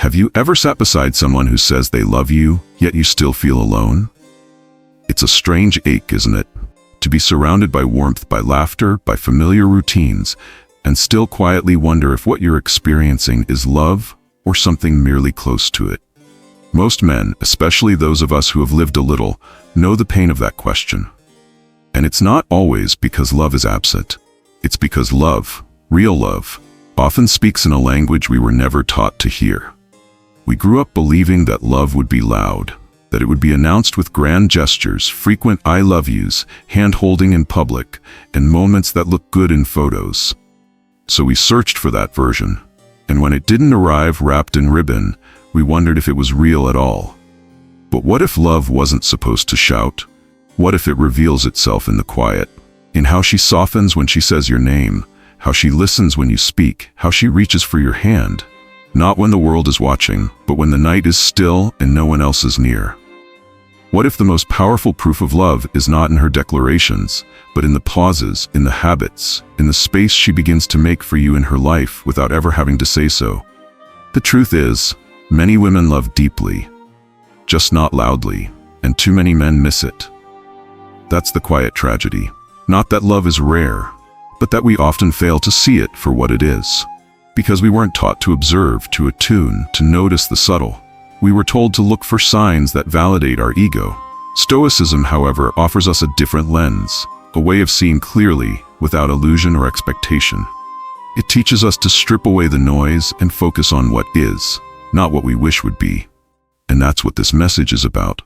Have you ever sat beside someone who says they love you, yet you still feel alone? It's a strange ache, isn't it? To be surrounded by warmth, by laughter, by familiar routines, and still quietly wonder if what you're experiencing is love or something merely close to it. Most men, especially those of us who have lived a little, know the pain of that question. And it's not always because love is absent. It's because love, real love, often speaks in a language we were never taught to hear. We grew up believing that love would be loud, that it would be announced with grand gestures, frequent I love yous, hand-holding in public, and moments that look good in photos. So we searched for that version, and when it didn't arrive wrapped in ribbon, we wondered if it was real at all. But what if love wasn't supposed to shout? What if it reveals itself in the quiet, in how she softens when she says your name, how she listens when you speak, how she reaches for your hand? Not when the world is watching, but when the night is still and no one else is near. What if the most powerful proof of love is not in her declarations, but in the pauses, in the habits, in the space she begins to make for you in her life without ever having to say so? The truth is, many women love deeply, just not loudly, and too many men miss it. That's the quiet tragedy. Not that love is rare, but that we often fail to see it for what it is. Because we weren't taught to observe, to attune, to notice the subtle. We were told to look for signs that validate our ego. Stoicism, however, offers us a different lens, a way of seeing clearly, without illusion or expectation. It teaches us to strip away the noise and focus on what is, not what we wish would be. And that's what this message is about.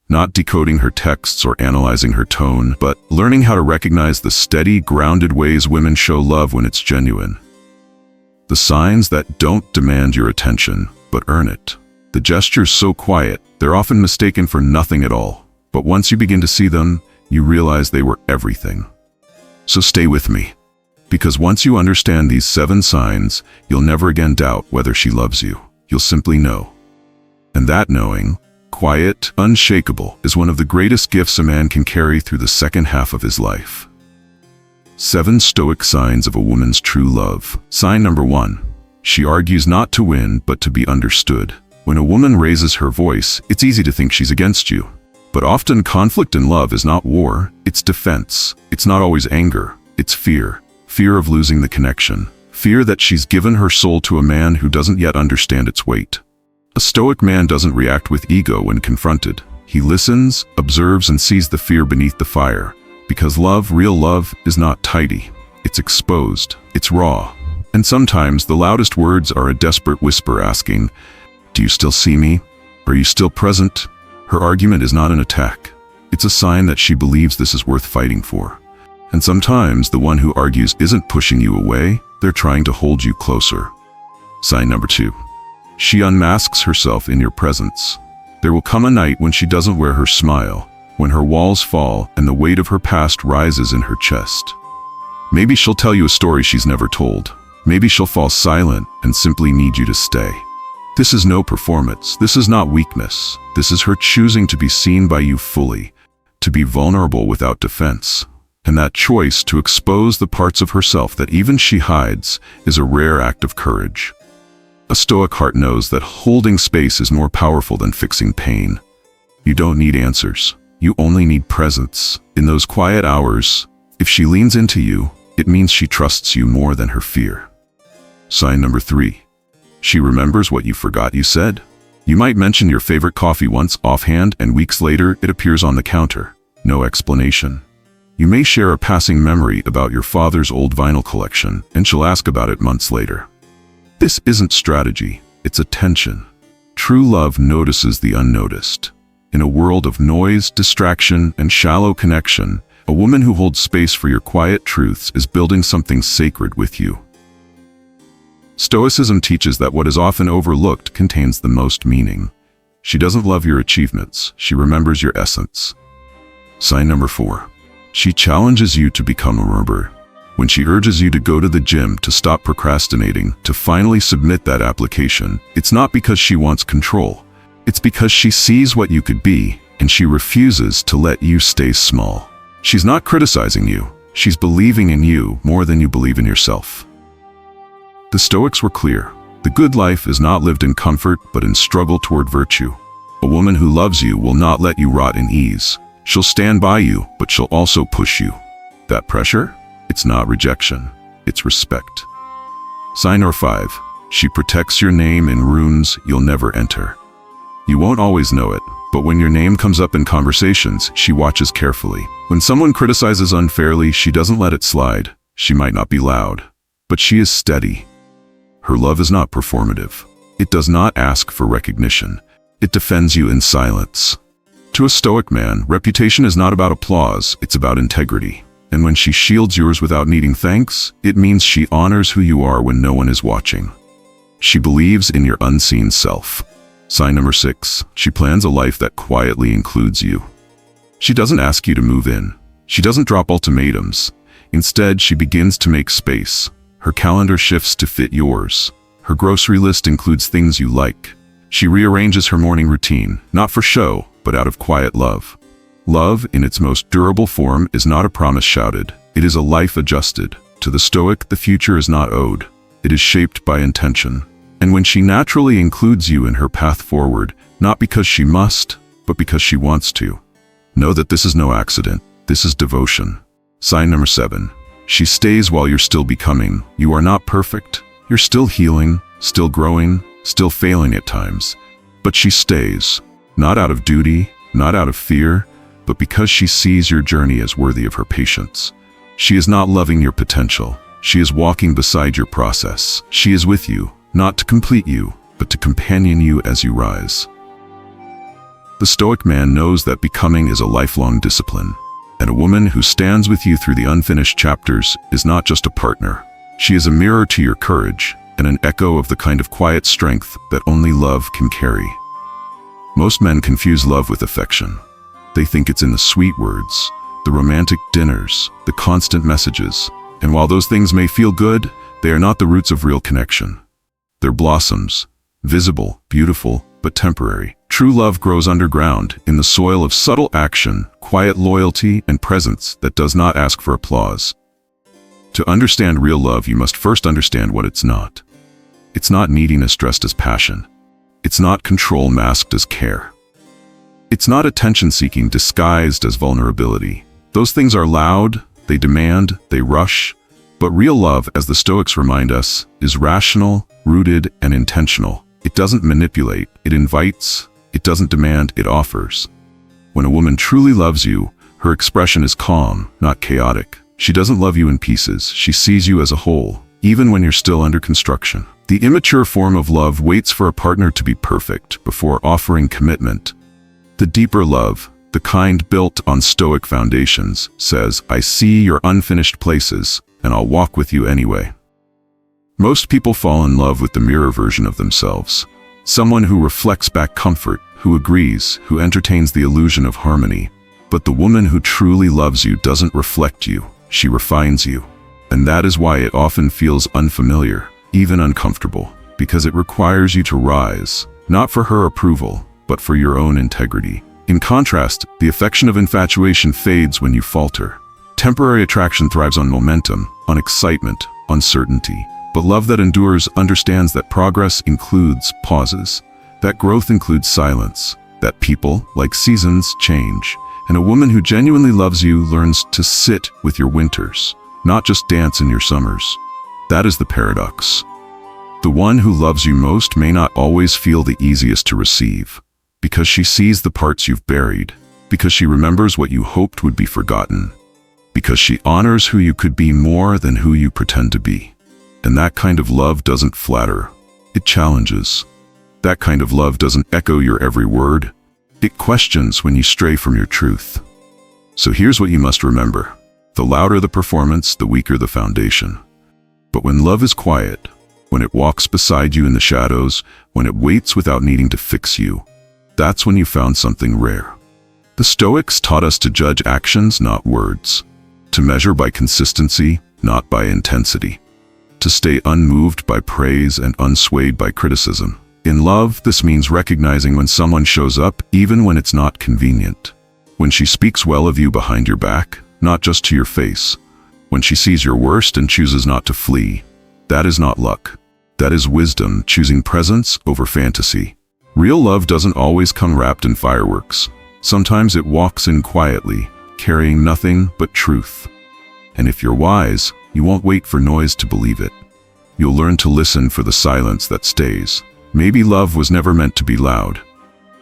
Not decoding her texts or analyzing her tone, but learning how to recognize the steady, grounded ways women show love when it's genuine. The signs that don't demand your attention, but earn it. The gestures so quiet, they're often mistaken for nothing at all. But once you begin to see them, you realize they were everything. So stay with me. Because once you understand these 7 signs, you'll never again doubt whether she loves you. You'll simply know. And that knowing, quiet, unshakable, is one of the greatest gifts a man can carry through the second half of his life. 7 Stoic signs of a woman's true love. Sign number 1. She argues not to win, but to be understood. When a woman raises her voice, it's easy to think she's against you. But often conflict in love is not war, it's defense. It's not always anger, it's fear. Fear of losing the connection. Fear that she's given her soul to a man who doesn't yet understand its weight. A Stoic man doesn't react with ego when confronted. He listens, observes, and sees the fear beneath the fire. Because love, real love, is not tidy. It's exposed. It's raw. And sometimes the loudest words are a desperate whisper asking, "Do you still see me? Are you still present?" Her argument is not an attack. It's a sign that she believes this is worth fighting for. And sometimes the one who argues isn't pushing you away, they're trying to hold you closer. Sign number 2. She unmasks herself in your presence. There will come a night when she doesn't wear her smile, when her walls fall and the weight of her past rises in her chest. Maybe she'll tell you a story she's never told. Maybe she'll fall silent and simply need you to stay. This is no performance. This is not weakness. This is her choosing to be seen by you fully, to be vulnerable without defense. And that choice to expose the parts of herself that even she hides is a rare act of courage. A Stoic heart knows that holding space is more powerful than fixing pain. You don't need answers. You only need presence. In those quiet hours, if she leans into you, it means she trusts you more than her fear. Sign number 3. She remembers what you forgot you said. You might mention your favorite coffee once offhand, and weeks later it appears on the counter. No explanation. You may share a passing memory about your father's old vinyl collection, and she'll ask about it months later. This isn't strategy, it's attention. True love notices the unnoticed. In a world of noise, distraction, and shallow connection, a woman who holds space for your quiet truths is building something sacred with you. Stoicism teaches that what is often overlooked contains the most meaning. She doesn't love your achievements, she remembers your essence. Sign number 4. She challenges you to become a robber. When she urges you to go to the gym, to stop procrastinating, to finally submit that application, it's not because she wants control. It's because she sees what you could be, and she refuses to let you stay small. She's not criticizing you. She's believing in you more than you believe in yourself. The Stoics were clear. The good life is not lived in comfort, but in struggle toward virtue. A woman who loves you will not let you rot in ease. She'll stand by you, but she'll also push you. That pressure? It's not rejection, it's respect. Sign number 5. She protects your name in rooms you'll never enter. You won't always know it, but when your name comes up in conversations, she watches carefully. When someone criticizes unfairly, she doesn't let it slide. She might not be loud, but she is steady. Her love is not performative. It does not ask for recognition. It defends you in silence. To a Stoic man, reputation is not about applause, it's about integrity. And when she shields yours without needing thanks, it means she honors who you are when no one is watching. She believes in your unseen self. Sign number 6. She plans a life that quietly includes you. She doesn't ask you to move in. She doesn't drop ultimatums. Instead, she begins to make space. Her calendar shifts to fit yours. Her grocery list includes things you like. She rearranges her morning routine, not for show, but out of quiet love. Love, in its most durable form, is not a promise shouted. It is a life adjusted. To the Stoic, the future is not owed. It is shaped by intention. And when she naturally includes you in her path forward, not because she must, but because she wants to, know that this is no accident. This is devotion. Sign number 7. She stays while you're still becoming. You are not perfect. You're still healing, still growing, still failing at times. But she stays, not out of duty, not out of fear, but because she sees your journey as worthy of her patience. She is not loving your potential. She is walking beside your process. She is with you, not to complete you, but to companion you as you rise. The Stoic man knows that becoming is a lifelong discipline, and a woman who stands with you through the unfinished chapters is not just a partner. She is a mirror to your courage, and an echo of the kind of quiet strength that only love can carry. Most men confuse love with affection. They think it's in the sweet words, the romantic dinners, the constant messages. And while those things may feel good, they are not the roots of real connection. They're blossoms, visible, beautiful, but temporary. True love grows underground, in the soil of subtle action, quiet loyalty, and presence that does not ask for applause. To understand real love, you must first understand what it's not. It's not neediness dressed as passion. It's not control masked as care. It's not attention-seeking disguised as vulnerability. Those things are loud, they demand, they rush, but real love, as the Stoics remind us, is rational, rooted, and intentional. It doesn't manipulate, it invites, it doesn't demand, it offers. When a woman truly loves you, her expression is calm, not chaotic. She doesn't love you in pieces, she sees you as a whole, even when you're still under construction. The immature form of love waits for a partner to be perfect before offering commitment. The deeper love, the kind built on Stoic foundations, says, I see your unfinished places, and I'll walk with you anyway. Most people fall in love with the mirror version of themselves. Someone who reflects back comfort, who agrees, who entertains the illusion of harmony. But the woman who truly loves you doesn't reflect you, she refines you. And that is why it often feels unfamiliar, even uncomfortable, because it requires you to rise, not for her approval, but for your own integrity. In contrast, the affection of infatuation fades when you falter. Temporary attraction thrives on momentum, on excitement, on certainty. But love that endures understands that progress includes pauses, that growth includes silence, that people, like seasons, change. And a woman who genuinely loves you learns to sit with your winters, not just dance in your summers. That is the paradox. The one who loves you most may not always feel the easiest to receive, because she sees the parts you've buried, because she remembers what you hoped would be forgotten, because she honors who you could be more than who you pretend to be. And that kind of love doesn't flatter, it challenges. That kind of love doesn't echo your every word, it questions when you stray from your truth. So here's what you must remember. The louder the performance, the weaker the foundation. But when love is quiet, when it walks beside you in the shadows, when it waits without needing to fix you, that's when you found something rare. The Stoics taught us to judge actions, not words. To measure by consistency, not by intensity. To stay unmoved by praise and unswayed by criticism. In love, this means recognizing when someone shows up, even when it's not convenient. When she speaks well of you behind your back, not just to your face. When she sees your worst and chooses not to flee. That is not luck. That is wisdom, choosing presence over fantasy. Real love doesn't always come wrapped in fireworks. Sometimes it walks in quietly, carrying nothing but truth. And if you're wise, you won't wait for noise to believe it. You'll learn to listen for the silence that stays. Maybe love was never meant to be loud.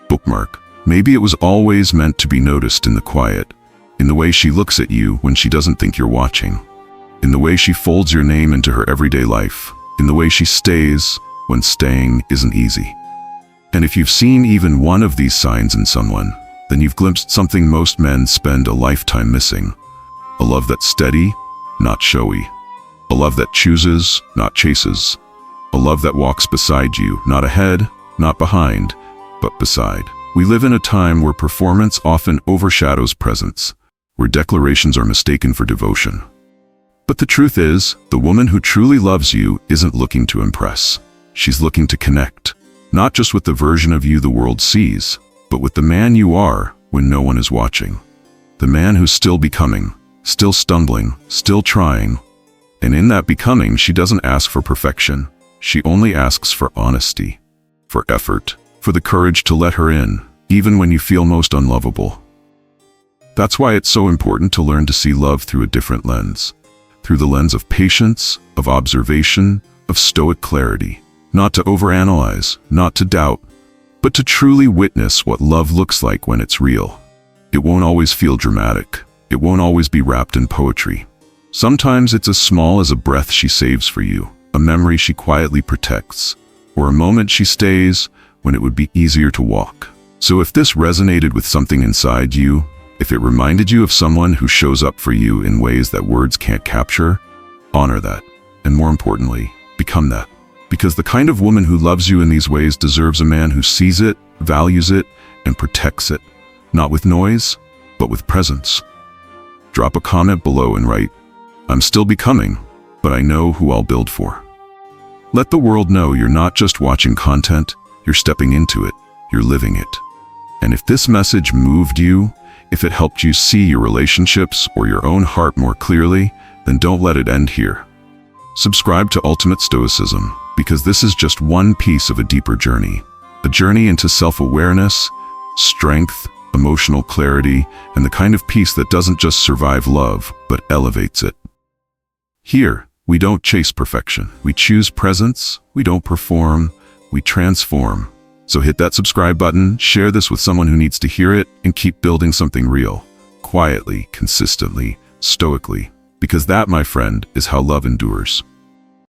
Bookmark. Maybe it was always meant to be noticed in the quiet, in the way she looks at you when she doesn't think you're watching, in the way she folds your name into her everyday life, in the way she stays when staying isn't easy. And if you've seen even one of these signs in someone, then you've glimpsed something most men spend a lifetime missing. A love that's steady, not showy. A love that chooses, not chases. A love that walks beside you, not ahead, not behind, but beside. We live in a time where performance often overshadows presence, where declarations are mistaken for devotion. But the truth is, the woman who truly loves you isn't looking to impress. She's looking to connect, not just with the version of you the world sees, but with the man you are when no one is watching. The man who's still becoming, still stumbling, still trying. And in that becoming, she doesn't ask for perfection. She only asks for honesty, for effort, for the courage to let her in, even when you feel most unlovable. That's why it's so important to learn to see love through a different lens, through the lens of patience, of observation, of stoic clarity. Not to overanalyze, not to doubt, but to truly witness what love looks like when it's real. It won't always feel dramatic. It won't always be wrapped in poetry. Sometimes it's as small as a breath she saves for you, a memory she quietly protects, or a moment she stays when it would be easier to walk. So if this resonated with something inside you, if it reminded you of someone who shows up for you in ways that words can't capture, honor that. And more importantly, become that. Because the kind of woman who loves you in these ways deserves a man who sees it, values it, and protects it. Not with noise, but with presence. Drop a comment below and write, "I'm still becoming, but I know who I'll build for." Let the world know you're not just watching content, you're stepping into it, you're living it. And if this message moved you, if it helped you see your relationships or your own heart more clearly, then don't let it end here. Subscribe to Ultimate Stoicism, because this is just one piece of a deeper journey. A journey into self-awareness, strength, emotional clarity, and the kind of peace that doesn't just survive love, but elevates it. Here, we don't chase perfection. We choose presence, we don't perform, we transform. So hit that subscribe button, share this with someone who needs to hear it, and keep building something real, quietly, consistently, stoically. Because that, my friend, is how love endures.